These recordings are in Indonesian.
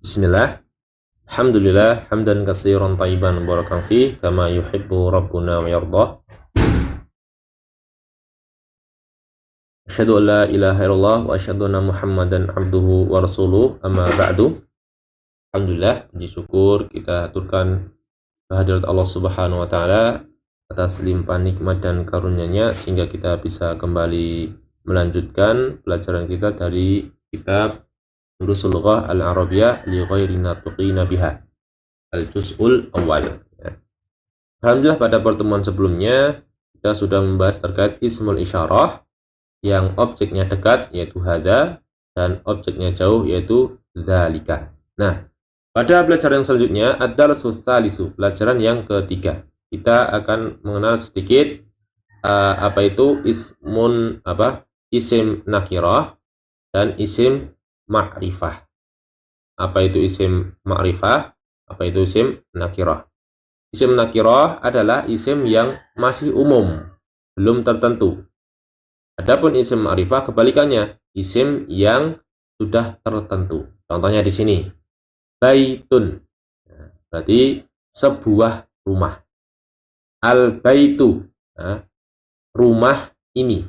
Bismillah. Alhamdulillah hamdan katsiran thayyiban mubarakan fih kama yuhibbu rabbuna wa yardah. Asyhadu an la ilaha illallah wa asyhadu anna Muhammadan abduhu wa rasuluh. Amma ba'du. Alhamdulillah, puji syukur kita aturkan kehadirat Allah Subhanahu wa taala atas limpahan nikmat dan karunia-Nya sehingga kita bisa kembali melanjutkan pelajaran kita dari kitab Durusul Lughah Al-Arabiyyah li ghairi natiqina biha Al-Juz'ul Awal. Alhamdulillah, pada pertemuan sebelumnya kita sudah membahas terkait ismul isyarah yang objeknya dekat yaitu hada dan objeknya jauh yaitu dzalika. Nah, pada pelajaran selanjutnya ad-darsus tsalisu, pelajaran yang ketiga. Kita akan mengenal sedikit apa itu isim nakirah dan isim ma'rifah. Apa itu isim ma'rifah? Apa itu isim nakirah? Isim nakirah adalah isim yang masih umum, belum tertentu. Adapun isim ma'rifah kebalikannya, isim yang sudah tertentu. Contohnya di sini, baitun. Berarti sebuah rumah. Al-baitu, rumah ini.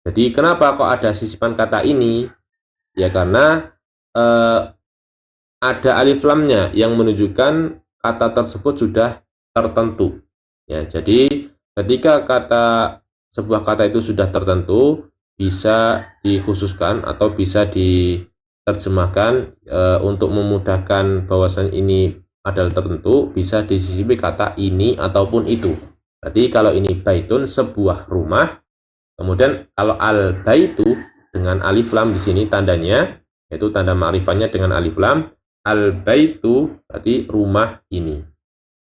Jadi kenapa kok ada sisipan kata ini? Ya karena ada alif lamnya yang menunjukkan kata tersebut sudah tertentu. Ya, jadi ketika sebuah kata itu sudah tertentu, bisa dikhususkan atau bisa diterjemahkan untuk memudahkan bahwasan ini adalah tertentu, bisa disisipi kata ini ataupun itu. Berarti kalau ini baitun, sebuah rumah, kemudian kalau al-baitu dengan alif lam di sini tandanya, yaitu tanda ma'rifahnya dengan alif lam, al-baitu berarti rumah ini.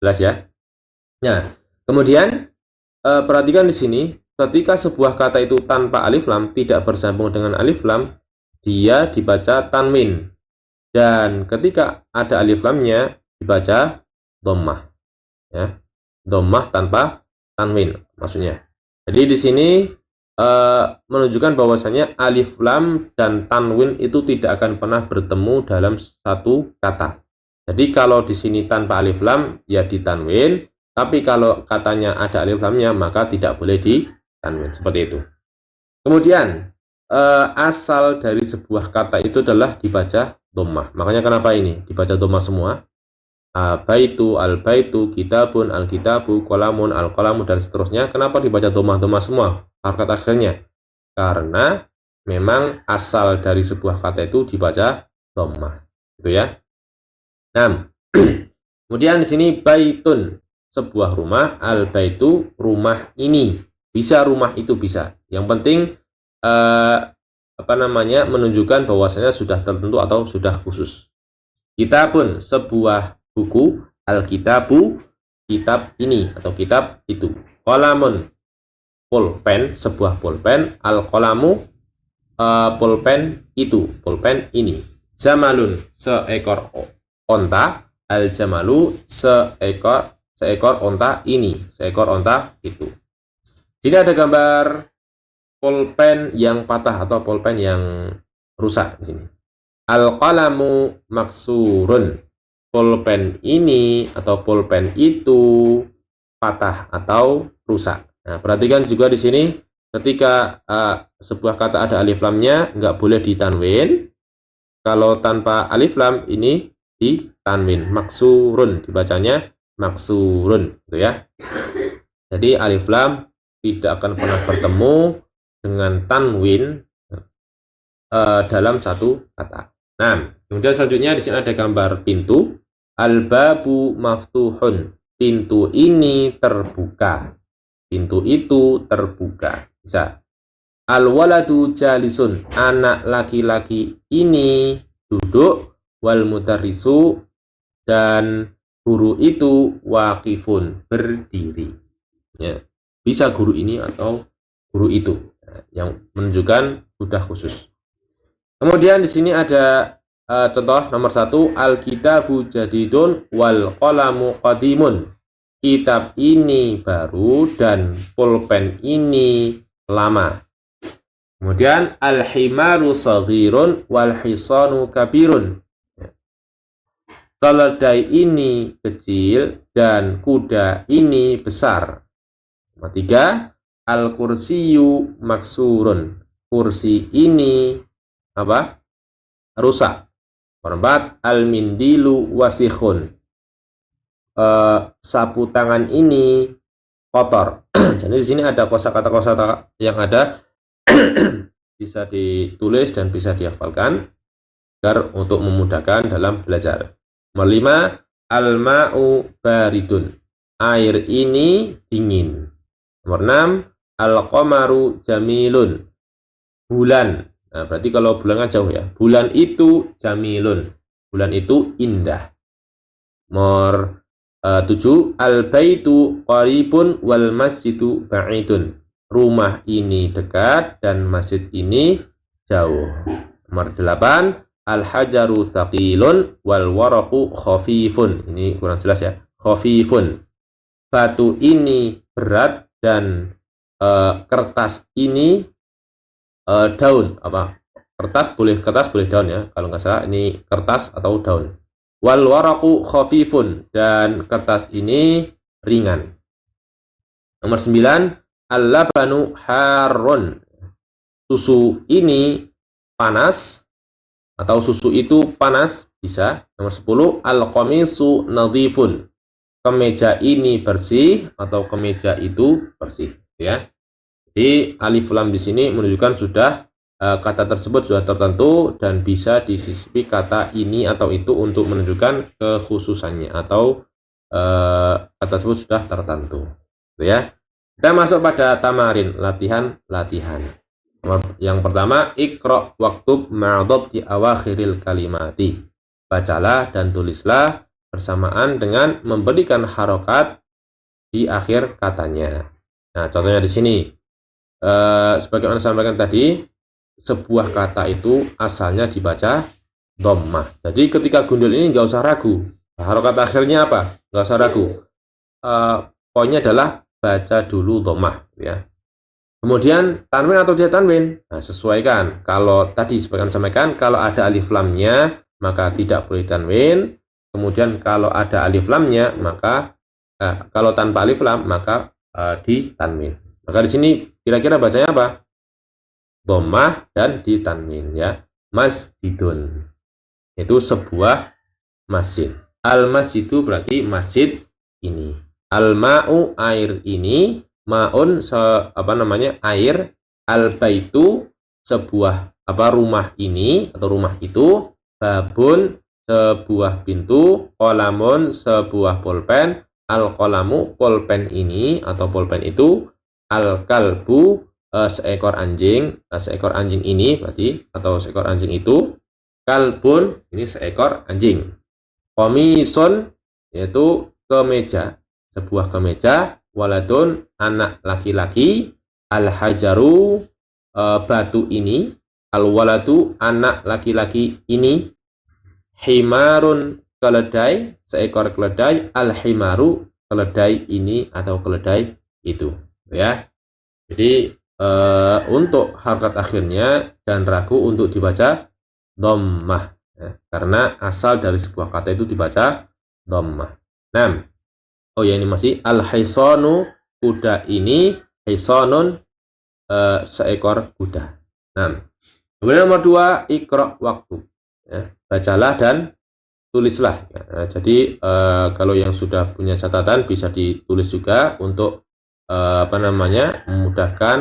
Jelas ya? Nah, kemudian perhatikan di sini, ketika sebuah kata itu tanpa alif lam, tidak bersambung dengan alif lam, dia dibaca tanwin. Dan ketika ada alif lamnya, dibaca dhammah. Ya, dhammah tanpa tanwin maksudnya. Jadi di sini menunjukkan bahwasanya alif lam dan tanwin itu tidak akan pernah bertemu dalam satu kata. Jadi kalau di sini tanpa alif lam ya ditanwin, tapi kalau katanya ada alif lamnya maka tidak boleh ditanwin, seperti itu. Kemudian asal dari sebuah kata itu adalah dibaca dhammah. Makanya kenapa ini dibaca dhammah semua? Baitu, al-baitu, kitabun, al-kitabu, qalamun, al-qalamu, dan seterusnya. Kenapa dibaca dhammah semua harokat akhirnya? Karena memang asal dari sebuah kata itu dibaca dhammah, gitu ya. Nah, kemudian di sini baitun, sebuah rumah, al-baitu, rumah ini. Bisa rumah itu bisa. Yang penting menunjukkan bahwasanya sudah tertentu atau sudah khusus. Kitabun, sebuah buku, al-kitabu, kitab ini atau kitab itu. Qalamun, pulpen, sebuah pulpen, al-qalamu, pulpen itu, pulpen ini. Jamalun, seekor onta, al-jamalu, seekor onta ini, seekor onta itu. Jadi ada gambar pulpen yang patah atau pulpen yang rusak di sini. Al-qalamu maksurun, pulpen ini atau pulpen itu patah atau rusak. Nah, perhatikan juga di sini ketika sebuah kata ada alif lamnya nggak boleh ditanwin. Kalau tanpa alif lam ini ditanwin, maksurun, dibacanya maksurun, gitu ya. Jadi alif lam tidak akan pernah bertemu dengan tanwin dalam satu kata. Nah, kemudian selanjutnya di sini ada gambar pintu. Al-babu maftuhun, pintu ini terbuka. Pintu itu terbuka. Bisa. Al-waladu jalisun, anak laki-laki ini duduk. Wal mudarrisu, dan guru itu waqifun, berdiri. Ya. Bisa guru ini atau guru itu, yang menunjukkan sudah khusus. Kemudian di sini ada contoh nomor 1, al-kitabu jadidun wal qalamu qadimun. Kitab ini baru dan pulpen ini lama. Kemudian al-himaru saghirun wal hisanu kabirun. keledai ini kecil dan kuda ini besar. Nomor 3, al-kursiyu maksurun. Kursi ini apa? Rusak. Nomor 4, al-mindilu wasikhun. Sapu tangan ini kotor. Jadi di sini ada kosakata-kosakata yang ada bisa ditulis dan bisa dihafalkan agar untuk memudahkan dalam belajar. Nomor 5, al-ma'u baridun. Air ini dingin. Nomor 6, al-qamaru jamilun. Bulan. Nah, berarti kalau bulan kan jauh ya. Bulan itu jamilun. Bulan itu indah. Nomor 7, al-baitu qaribun wal masjidu ba'idun. Rumah ini dekat dan masjid ini jauh. Nomor 8, al-hajaru thaqilun wal waraqu khafifun. Ini kurang jelas ya. Khafifun. Batu ini berat dan kertas ini daun. Apa? Kertas boleh daun ya. Kalau nggak salah ini kertas atau daun. Wal waraqu khafifun, dan kertas ini ringan. Nomor 9, al-labanu harun. Susu ini panas atau susu itu panas bisa. Nomor 10, al-qamisu nadhifun. Kemeja ini bersih atau kemeja itu bersih ya. Jadi alif lam di sini menunjukkan sudah kata tersebut sudah tertentu dan bisa disisipi kata ini atau itu untuk menunjukkan kekhususannya atau kata tersebut sudah tertentu ya. Kita masuk pada tamarin, latihan. Yang pertama, iqra waktub ma'adhab di awakhiril kalimati. Bacalah dan tulislah bersamaan dengan memberikan harokat di akhir katanya. Nah, contohnya di sini sebagaimana saya sampaikan tadi, sebuah kata itu asalnya dibaca dhammah. Jadi ketika gundul ini nggak usah ragu. Harokat akhirnya apa? Nggak usah ragu. Poinnya adalah baca dulu dhammah ya. Kemudian tanwin atau tidak tanwin? Nah, sesuaikan. Kalau tadi sebagaimana sampaikan, kalau ada alif lamnya maka tidak boleh tanwin. Kemudian kalau ada alif lamnya maka kalau tanpa alif lam maka ditanwin. Maka di sini kira-kira bacanya apa? Dhammah dan ditanwin ya. Masjidun. Itu sebuah masjid. Al-masjidu berarti masjid ini. Al-ma'u air ini, ma'un air, al-baitu sebuah rumah ini atau rumah itu, babun sebuah pintu, qalamun sebuah pulpen, al-qalamu pulpen ini atau pulpen itu, al-kalbu seekor anjing ini berarti atau seekor anjing itu, kalbun ini seekor anjing, qamisun yaitu kemeja, sebuah kemeja, waladun anak laki-laki, al-hajaru batu ini, al-waladu anak laki-laki ini, himarun keledai, seekor keledai, al-himaru keledai ini atau keledai itu ya. Jadi untuk harokat akhirnya jangan ragu untuk dibaca dhammah ya, karena asal dari sebuah kata itu dibaca dhammah. 6. Oh ya, ini masih al-hisanu, kuda ini, hisanun seekor kuda. 6. Kemudian nomor 2, iqra waktu ya, bacalah dan tulislah ya. Nah, jadi kalau yang sudah punya catatan bisa ditulis juga untuk memudahkan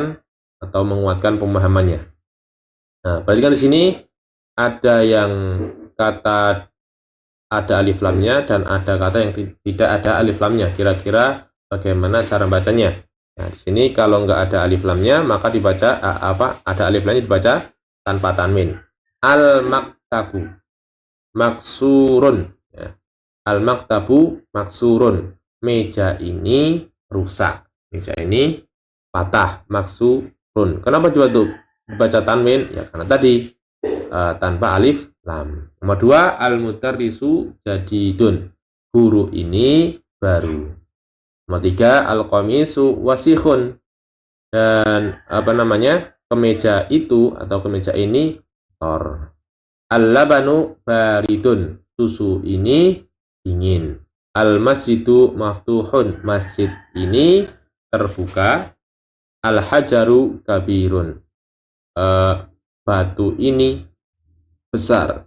atau menguatkan pemahamannya. Nah, perhatikan di sini ada yang kata ada alif lamnya dan ada kata yang tidak ada alif lamnya. Kira-kira bagaimana cara bacanya? Nah, di sini kalau nggak ada alif lamnya maka dibaca ada alif lamnya dibaca tanpa tanwin. Al-maktabu maksurun ya. Al-maktabu maksurun. Meja ini rusak. Meja ini patah, maksurun. Kenapa juga tuh dibaca tanwin? Ya karena tadi tanpa alif lam. Nomor 2, al-mudarrisu jadidun. Guru ini baru. Nomor 3, al-qamisu wasikhun. Dan kemeja itu atau kemeja ini kotor. Al-labanu baridun. Susu ini dingin. Al-masjidu maftuhun, masjid ini terbuka. Al-hajaru kabirun, batu ini besar.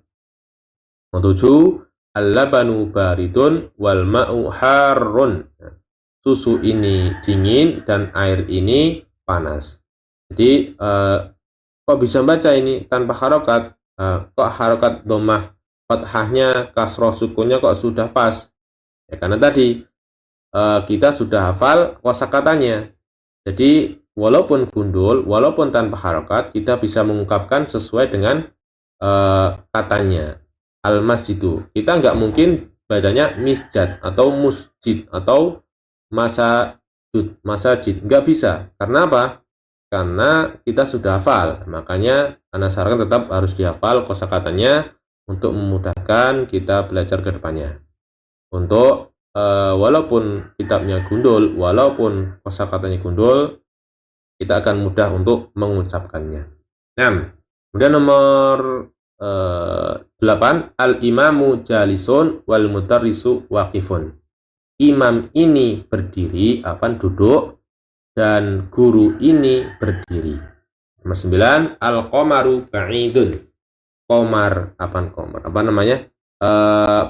7. Al-labanu baridun wal ma'u harrun, susu ini dingin dan air ini panas. Jadi kok bisa baca ini tanpa harokat? Kok harokat domah fathahnya, kasroh sukunnya kok sudah pas? Ya, karena tadi kita sudah hafal kosakatanya. Jadi walaupun gundul, walaupun tanpa harokat, kita bisa mengungkapkan sesuai dengan katanya. Al-masjidu, kita nggak mungkin bacanya misjad atau musjid atau masajid, nggak bisa. Karena apa? Karena kita sudah hafal, makanya anak sarankan tetap harus dihafal kosakatanya untuk memudahkan kita belajar ke depannya. Untuk walaupun kitabnya gundul, walaupun kosakatanya gundul, kita akan mudah untuk mengucapkannya. Nah, kemudian nomor 8, al-imamu jalisun wal mudarrisu waqifun. Imam ini berdiri, afan duduk, dan guru ini berdiri. Nomor 9, al-qamaru ba'idun. Qamar, apaan qamar? Apa namanya?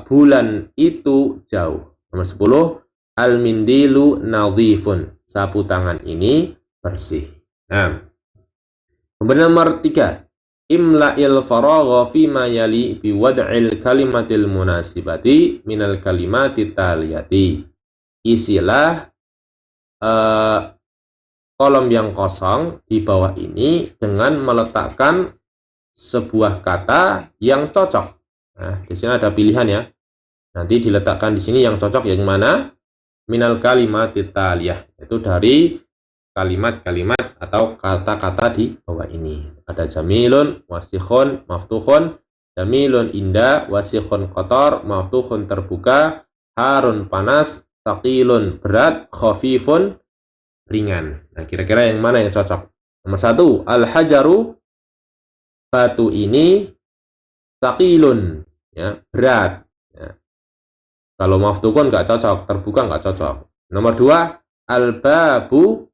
Bulan itu jauh. Nomor 10, al-mindilu nadhifun. Sapu tangan ini bersih. Nah, kemudian nomor 3, imla'il faragha fima yali biwad'il kalimatil munasibati minal kalimati taliyati. Isilah kolom yang kosong di bawah ini dengan meletakkan sebuah kata yang cocok. Nah, di sini ada pilihan ya. Nanti diletakkan di sini yang cocok yang mana? Minal kalimati taliyah, itu dari kalimat-kalimat atau kata-kata di bawah ini. Ada jamilun, wasikhun, maftuhun, jamilun indah, wasikhun kotor, maftuhun terbuka, harun panas, taqilun berat, khafifun ringan. Nah, kira-kira yang mana yang cocok? Nomor 1, al-hajaru, batu ini, taqilun, ya, berat. Ya. Kalau maftuhun nggak cocok, terbuka nggak cocok. Nomor 2, al-babu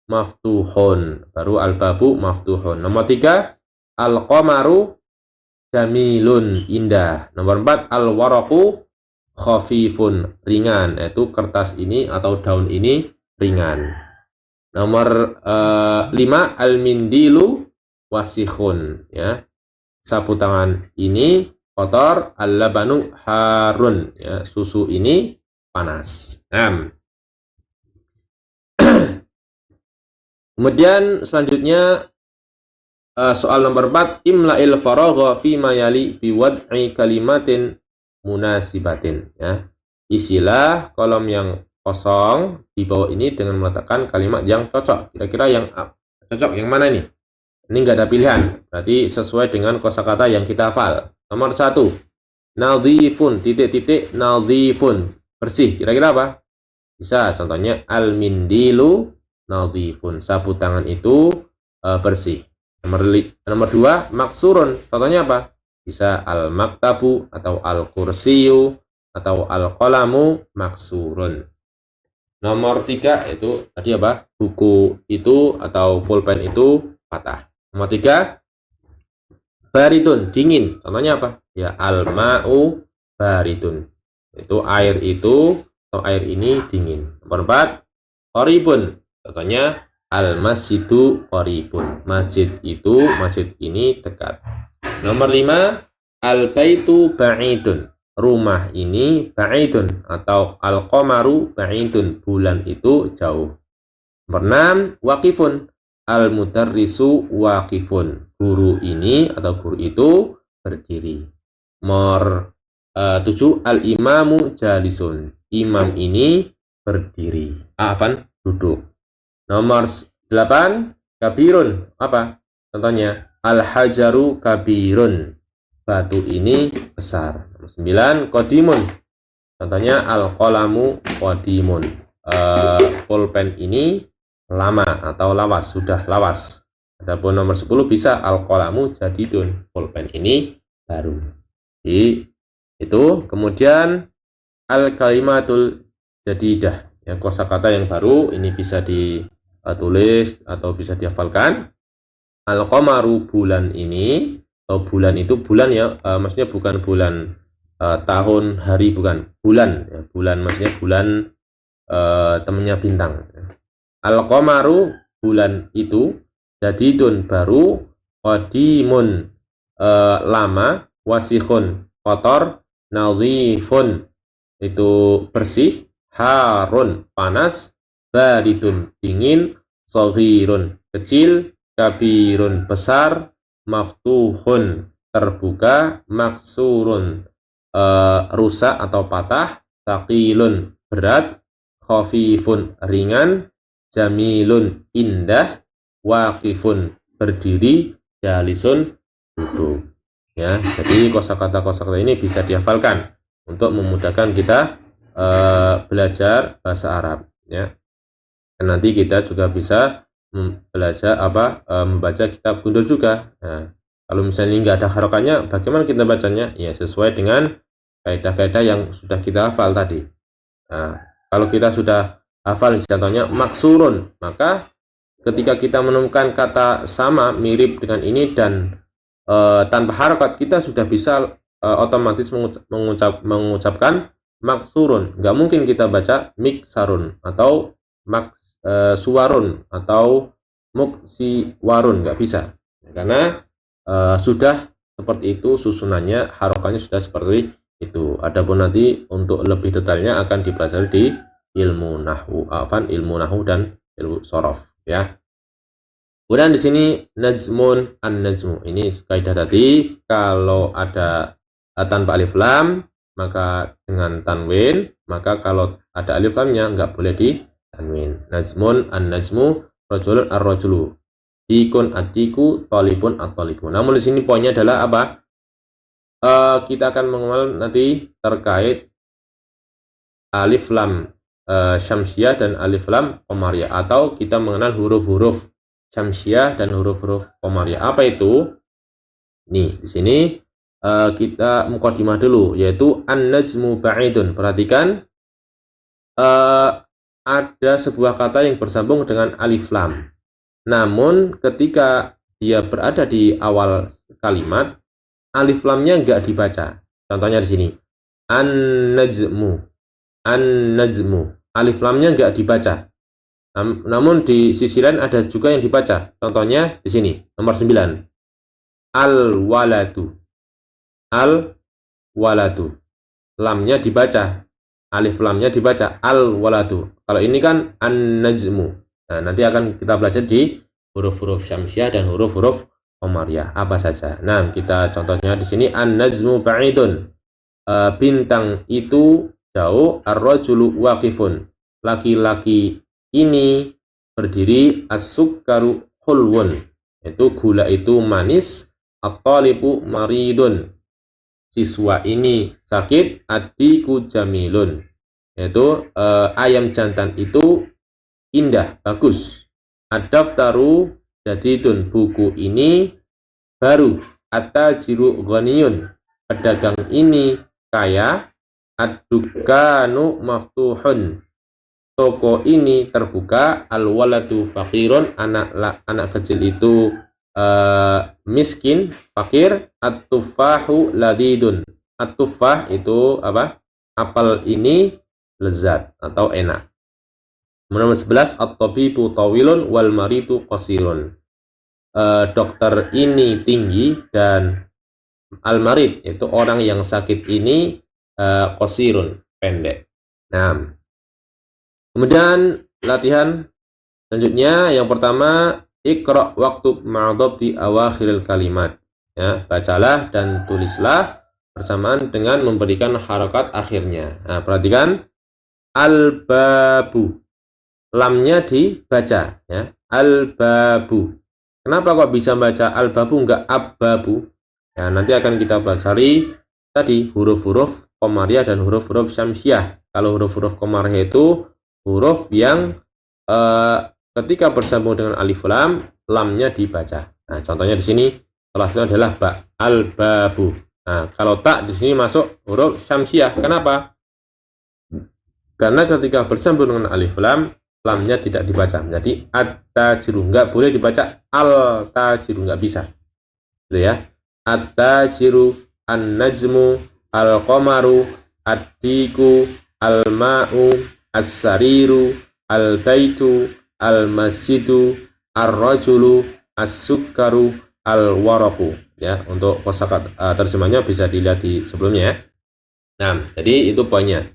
maftuhun, baru al-babu maftuhun. Nomor 3, al-qamaru jamilun indah. Nomor 4, al-waraqu khafifun ringan, yaitu kertas ini atau daun ini ringan. Nomor 5, al-mindilu wasikhun, ya, sapu tangan ini kotor, al-labanu harun, ya, susu ini panas. Kemudian selanjutnya soal nomor 4, imla'il faragha fi mayali biwad'i kalimatin munasibatin, ya. Isilah kolom yang kosong di bawah ini dengan meletakkan kalimat yang cocok. Kira-kira yang cocok yang mana nih? Ini nggak ada pilihan, berarti sesuai dengan kosakata yang kita hafal. Nomor 1, nadhifun, titik-titik, nadhifun, bersih. Kira-kira apa? Bisa, contohnya al-mindilu nadhifun, sapu tangan itu bersih. Nomor 2, maksurun, contohnya apa? Bisa al-maktabu atau al-kursiyu atau al-qalamu maksurun. Nomor 3 itu tadi apa? Buku itu atau pulpen itu patah. Nomor 3, baridun, dingin. Contohnya apa? Ya, al-ma'u baridun. Itu air itu atau air ini dingin. Nomor 4, qaribun. Contohnya al-masjidu qaribun. Masjid itu, masjid ini dekat. Nomor 5, al-baitu ba'idun. Rumah ini ba'idun atau al-qamaru ba'idun, bulan itu jauh. Nomor 6, waqifun, al-mudarrisu waqifun, guru ini atau guru itu berdiri. Nomor 7, al-imamu jalisun, imam ini berdiri, afan duduk. Nomor 8, kabirun, apa? Contohnya al-hajaru kabirun, batu ini besar. Nomor 9, qadimun, contohnya al-qalamu qadimun, pulpen ini lama atau lawas, sudah lawas. Adapun nomor 10 bisa al-qalamu jadidun, pulpen ini baru. Jadi itu. Kemudian Al-kalimatul jadidah, ya, kosakata yang baru. Ini bisa ditulis atau bisa dihafalkan. Al-qamaru, bulan ini, atau bulan itu bulan ya, maksudnya bukan bulan tahun, hari, bukan, bulan ya, bulan maksudnya bulan temannya bintang. Al-qamaru, bulan itu, jadidun, baru, qadimun, lama, wasikhun, kotor, nadhifun, itu bersih, harun, panas, baridun, dingin, shaghirun, kecil, kabirun, besar, maftuhun, terbuka, maksurun, rusak atau patah, thaqilun, berat, khafifun, ringan, jamilun, indah, waqifun, berdiri, jalisun, duduk. Ya, jadi kosakata-kosakata ini bisa dihafalkan untuk memudahkan kita belajar bahasa Arab, ya. Dan nanti kita juga bisa belajar membaca kitab gundul juga. Nah, kalau misalnya nggak ada harokatnya, bagaimana kita bacanya? Ya, sesuai dengan kaidah-kaidah yang sudah kita hafal tadi. Nah, kalau kita sudah hafal contohnya maksurun, maka ketika kita menemukan kata sama mirip dengan ini dan tanpa harokat, kita sudah bisa otomatis mengucapkan maksurun. Nggak mungkin kita baca miksarun atau suwarun atau muksiwarun, nggak bisa, karena sudah seperti itu susunannya, harokatnya sudah seperti itu. Adapun nanti untuk lebih detailnya akan dipelajari di ilmu nahwu dan ilmu sorof, ya. Kemudian di sini najmun, an-najmu. Ini kaidah tadi, kalau ada tanpa alif lam maka dengan tanwin, maka kalau ada alif lamnya nggak boleh di tanwin. Najmun, an-najmu, rajulun, ar-rajulu, dikun, ad-diku, talibun, at-talibu. Namun di sini poinnya adalah apa? Kita akan mengenal nanti terkait alif lam syamsiah dan alif lam qamariyah, atau kita mengenal huruf-huruf syamsiah dan huruf-huruf qamariyah. Apa itu? Nih, di sini kita mukadimah dulu, yaitu an-najmu ba'idun. Perhatikan, ada sebuah kata yang bersambung dengan alif lam. Namun ketika dia berada di awal kalimat, alif lamnya enggak dibaca. Contohnya di sini, an-najmu, an-najmu, alif lamnya enggak dibaca. Namun di sisi lain ada juga yang dibaca. Contohnya di sini, nomor 9. Al-waladu. Al-waladu. Lamnya dibaca. Alif lamnya dibaca. Al-waladu. Kalau ini kan an-najmu. Nah, nanti akan kita belajar di huruf-huruf syamsiah dan huruf-huruf qamariyah. Apa saja. Nah, kita contohnya di sini, an-najmu ba'idun. Bintang itu jauh. Ar-rajulu waqifun. Laki-laki ini berdiri. As-sukkaru hulwun, itu gula itu manis. At-talibu maridun, siswa ini sakit. Ad-diku jamilun, yaitu ayam jantan itu indah, bagus. Ad-daftaru jadidun, buku ini baru. At-tajiru ghaniyun, pedagang ini kaya. Ad-dukanu maftuhun, toko ini terbuka. Al-waladu fakirun, anak kecil itu miskin, fakir. At-tufahu ladidun, at-tufah itu apa? Apel ini lezat atau enak. Nomor 11, at-tabibu tawilun wal maridu qasirun. Dokter ini tinggi dan al-marid itu orang yang sakit ini qasirun, pendek. Nah, kemudian latihan selanjutnya, yang pertama, iqra waktu ma'adab di awakhiril kalimat. Ya, bacalah dan tulislah bersamaan dengan memberikan harokat akhirnya. Nah, perhatikan, al-babu, lamnya dibaca, ya, al-babu. Kenapa kok bisa baca al-babu enggak ab-babu? Ya, nanti akan kita pelajari tadi huruf-huruf qamariyah dan huruf-huruf syamsiah. Kalau huruf-huruf qamariyah itu huruf yang ketika bersambung dengan alif lam, lamnya dibaca. Nah, contohnya di sini salah satunya adalah ba, al-babu. Nah, kalau tak di sini masuk huruf syamsiah. Kenapa? Karena ketika bersambung dengan alif lam, lamnya tidak dibaca. Jadi at-tajiru, nggak boleh dibaca al-tajiru, nggak bisa. Gitu ya. At-tajiru, an-najmu, al-qamaru, ad-diku, al-ma'u, as-sariru, al-baitu, al-masjidu, ar-rajulu, as-sukkaru, al-waraku. Ya, untuk kosakata terjemahnya bisa dilihat di sebelumnya ya. Nah, jadi itu poinnya.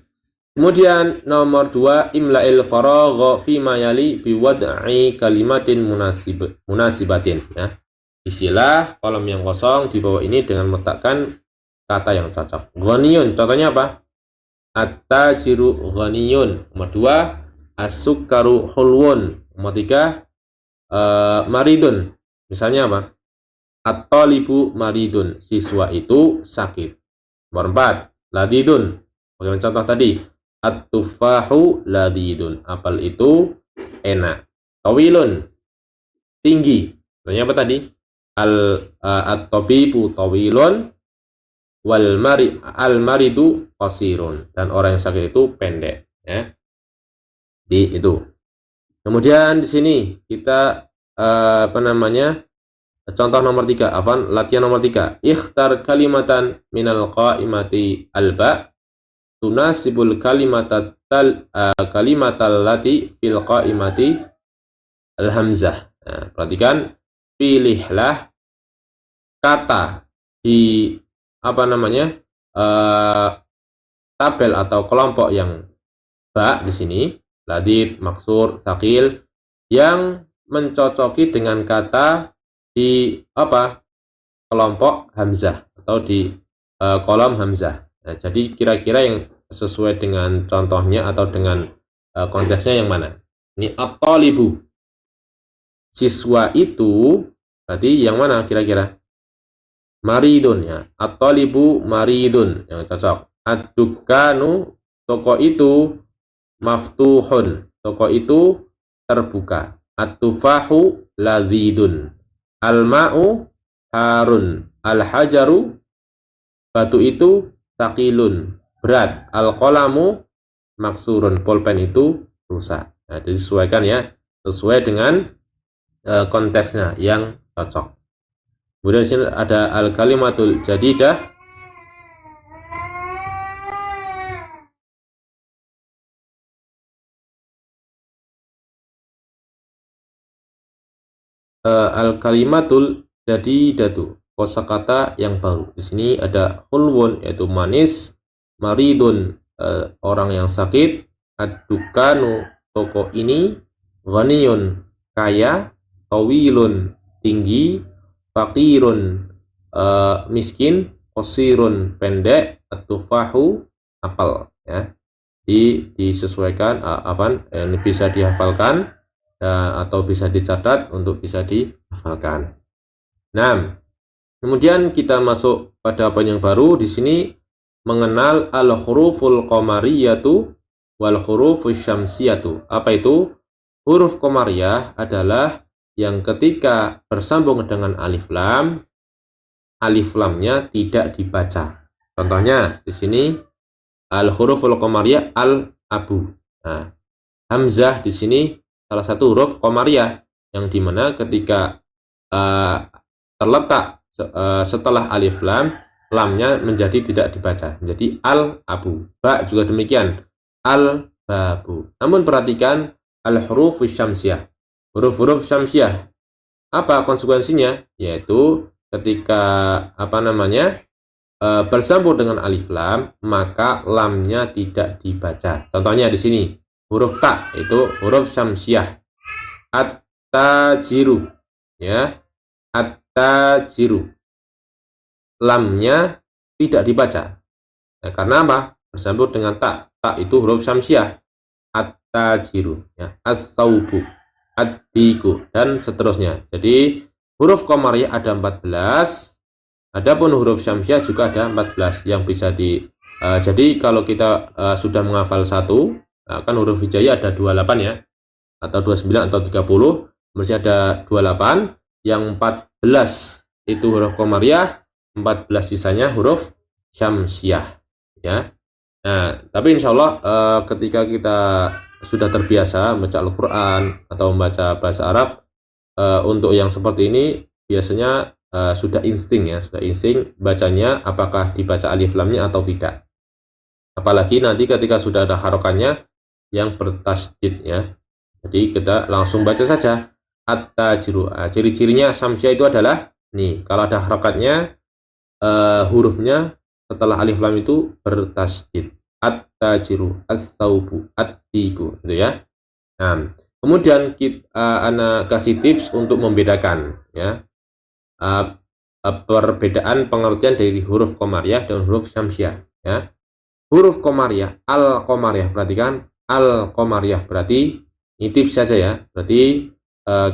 Kemudian nomor 2, imla'il faragha fi ma yali biwad'i kalimatin munasibatin ya. Isilah kolom yang kosong di bawah ini dengan meletakkan kata yang cocok. Ghaniyun, contohnya apa? At-tajiru ghaniyun. Nomor 2, as-sukkaru hulwun. Nomor 3, maridun. Misalnya apa? At-talibu maridun. Siswa itu sakit. Nomor 4, ladidun. Bagaimana contoh tadi? At-tufahu ladidun. Apel itu enak. Tawilun, tinggi. Contohnya apa tadi? At-tabibu tawilun al-maridu qasirun. Dan orang yang sakit itu pendek ya. Di itu. Kemudian di sini kita contoh nomor 3, latihan nomor 3. Ikhtar kalimatan minal qaimati alba tunasibul kalimatal lati fil qaimati al-hamzah. Nah, perhatikan, pilihlah kata di tabel atau kelompok yang ba di sini, ladid, maksur, sakil, yang mencocoki dengan kata di kelompok hamzah atau di kolom hamzah. Nah, jadi kira-kira yang sesuai dengan contohnya atau dengan konteksnya yang mana? Ini at-talibu, siswa itu, berarti yang mana kira-kira? Maridun ya. At-talibu maridun yang cocok. Ad-dukkanu, toko itu maftuhun, toko itu terbuka. At-tufahu ladhidun. Al-ma'u harun. Al-hajaru, batu itu taqilun, berat. Al-qalamu maksurun, pulpen itu rusak. Nah, disesuaikan ya, sesuai dengan konteksnya yang cocok. Kemudian di sini ada al-kalimatul jadidah. Al-kalimatul jadidatu, kosakata yang baru. Di sini ada hulwun, yaitu manis, maridun, orang yang sakit, ad-dukanu, toko ini, ghaniyun, kaya, tawilun, tinggi, fakirun, miskin, qasirun, pendek, at-tufahu, apel ya. Disesuaikan ini bisa dihafalkan atau bisa dicatat untuk bisa dihafalkan. Nah, kemudian kita masuk pada poin yang baru di sini, mengenal al-huruful qamariyatu wal hurufus syamsiyatu. Apa itu? Huruf qamariyah adalah yang ketika bersambung dengan alif lamnya tidak dibaca. Contohnya di sini al-huruful qamariyah al-abu. Nah, hamzah di sini salah satu huruf qamariyah yang dimana ketika terletak setelah alif lamnya menjadi tidak dibaca, menjadi al-abu. Ba juga demikian, al-babu. Namun perhatikan al-hurufus syamsiyah, huruf-huruf syamsiyah, apa konsekuensinya? Yaitu ketika bersambung dengan alif lam, maka lamnya tidak dibaca. Contohnya di sini huruf ta, itu huruf syamsiyah. At-tajiru ya, at-tajiru, lamnya tidak dibaca. Nah, karena apa? Bersambung dengan ta. Ta itu huruf syamsiyah. At-tajiru ya, as-saubu, ad-diku, dan seterusnya. Jadi huruf qamariyah ada 14. Adapun huruf syamsiyah juga ada 14 yang bisa jadi kalau kita sudah menghafal satu, kan huruf hijaiyah ada 28 ya, atau 29 atau 30, masih ada 28, yang 14 itu huruf qamariyah, 14 sisanya huruf syamsiyah ya. Nah, tapi insya Allah ketika kita sudah terbiasa membaca Al-Quran atau membaca bahasa Arab, untuk yang seperti ini biasanya sudah insting ya, sudah insting bacanya apakah dibaca alif lamnya atau tidak. Apalagi nanti ketika sudah ada harokannya yang bertasydid ya. Jadi kita langsung baca saja at-tajru. Ciri-cirinya samsiah itu adalah nih, kalau ada harokatnya hurufnya setelah alif lam itu bertasydid. At-tajru, as-saubu, at-tiku gitu ya. Nah, kemudian ana kasih tips untuk membedakan ya. Perbedaan pengertian dari huruf qamariyah dan huruf syamsiah ya. Huruf qamariyah, al-qamariyah, perhatikan al-qamariyah berarti ini tips saja ya. Berarti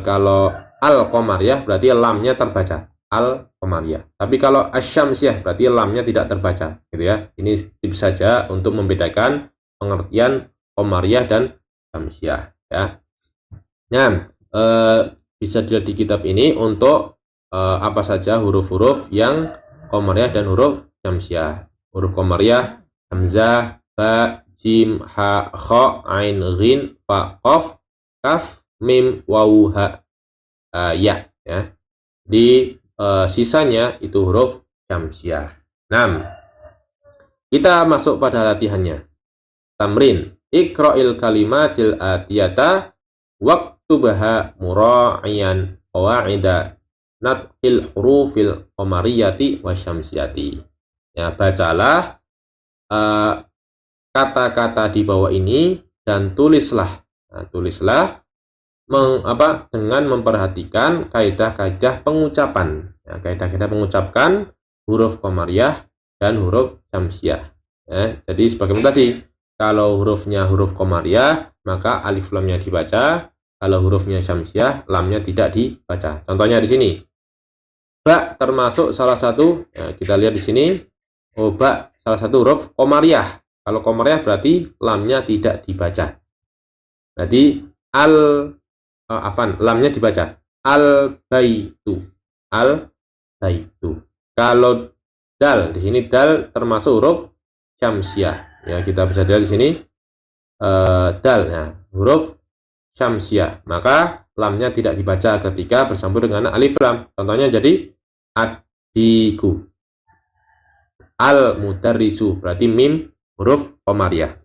kalau al-qamariyah berarti lamnya terbaca al-qamariyah. Tapi kalau asyamsiyah berarti lamnya tidak terbaca gitu ya. Ini tips saja untuk membedakan pengertian qamariyah dan syamsiyah ya. Nah, bisa dilihat di kitab ini untuk apa saja huruf-huruf yang qamariyah dan huruf syamsiyah. Huruf qamariyah hamzah, ba, jim, ha, kha, ain, ghin, fa, qaf, kaf, mim, waw, ha, ya ya. Di sisanya itu huruf syamsiyah. 6. Kita masuk pada latihannya. Tamrin. Iqra'il kalimatil atiyata waktubaha mura'iyan qawa'ida natqil hurufil qamariyati wasyamsiyati. Ya, bacalah kata-kata di bawah ini dan tulislah. Tulislah dengan memperhatikan kaidah-kaidah pengucapan. Ya, kaidah-kaidah pengucapan huruf qamariyah dan huruf syamsiyah. Ya, jadi sebagaimana tadi, kalau hurufnya huruf qamariyah maka alif lamnya dibaca, kalau hurufnya syamsiyah lamnya tidak dibaca. Contohnya di sini. Ba termasuk salah satu, ya, kita lihat di sini. Oh, ba salah satu huruf qamariyah. Kalau qamariyah berarti lamnya tidak dibaca. Berarti lamnya dibaca al-baitu. Al-baitu. Kalau dal, di sini dal termasuk huruf syamsiyah. Ya, kita bisa lihat di sini dal, ya, huruf syamsiyah. Maka lamnya tidak dibaca ketika bersambung dengan alif lam. Contohnya jadi adiku. Al-mudarrisu berarti mim huruf qamariyah.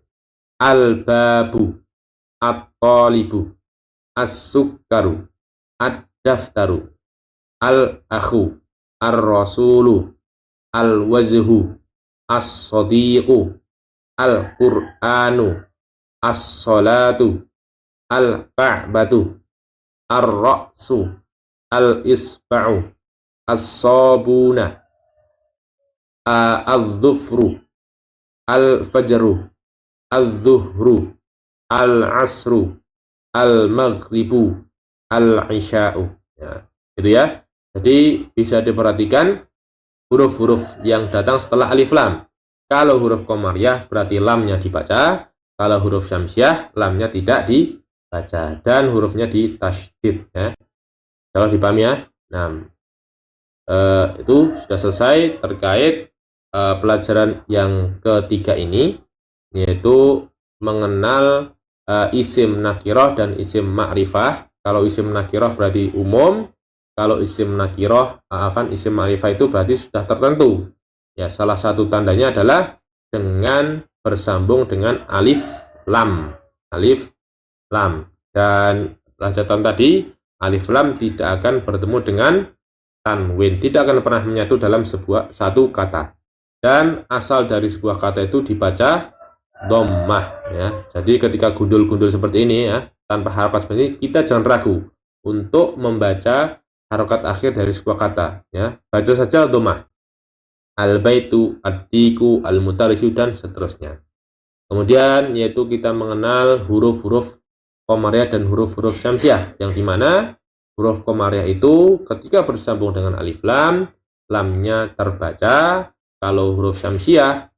Al-babu, at-talibu, as-sukkaru, ad-daftaru, al-akhu, ar-rasulu, al-wajhu, as-sadiqu, al-qur'anu, as-salatu, al-ka'batu, ar-ra'su, al-isba'u, as-sabuna, al-dhufru, al-fajru, al-dhuhru, al-asru, al-maghribu, al-isya'u. Ya, gitu ya. Jadi bisa diperhatikan huruf-huruf yang datang setelah alif lam. Kalau huruf qamariyah berarti lamnya dibaca, kalau huruf syamsiyah lamnya tidak dibaca dan hurufnya ditasydid ya. Kalau dipahami ya. Nah, itu sudah selesai terkait pelajaran yang ketiga ini, yaitu mengenal isim nakirah dan isim ma'rifah. Kalau isim nakirah berarti umum, kalau isim nakirah, isim ma'rifah itu berarti sudah tertentu. Ya, salah satu tandanya adalah dengan bersambung dengan alif lam. Alif lam. Dan lanjutan tadi, alif lam tidak akan bertemu dengan tanwin, tidak akan pernah menyatu dalam satu kata. Dan asal dari sebuah kata itu dibaca dhammah ya. Jadi ketika gundul-gundul seperti ini ya, tanpa harokat seperti ini, kita jangan ragu untuk membaca harokat akhir dari sebuah kata ya. Baca saja dhammah. Al-baitu, ad-diku, al-mutarrisu dan seterusnya. Kemudian yaitu kita mengenal huruf-huruf qamariyah dan huruf-huruf syamsiyah, yang dimana huruf qamariyah itu ketika bersambung dengan alif lam, lamnya terbaca. Kalau huruf syamsiyah,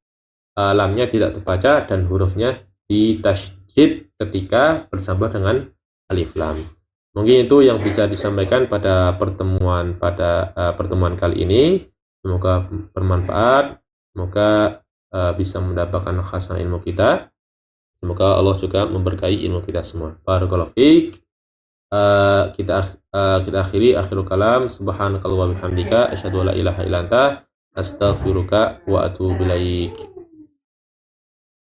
lamnya tidak terbaca dan hurufnya ditasydid ketika bersambung dengan alif lam. Mungkin itu yang bisa disampaikan pada pertemuan kali ini. Semoga bermanfaat. Semoga bisa mendapatkan khasanah ilmu kita. Semoga Allah juga memberkahi ilmu kita semua. Barakallahu fiik. Kita akhiri akhirul kalam. Subhanakallah wa bihamdika asyhadu an la ilaha illa anta astaghfiruka wa atubu ilaik.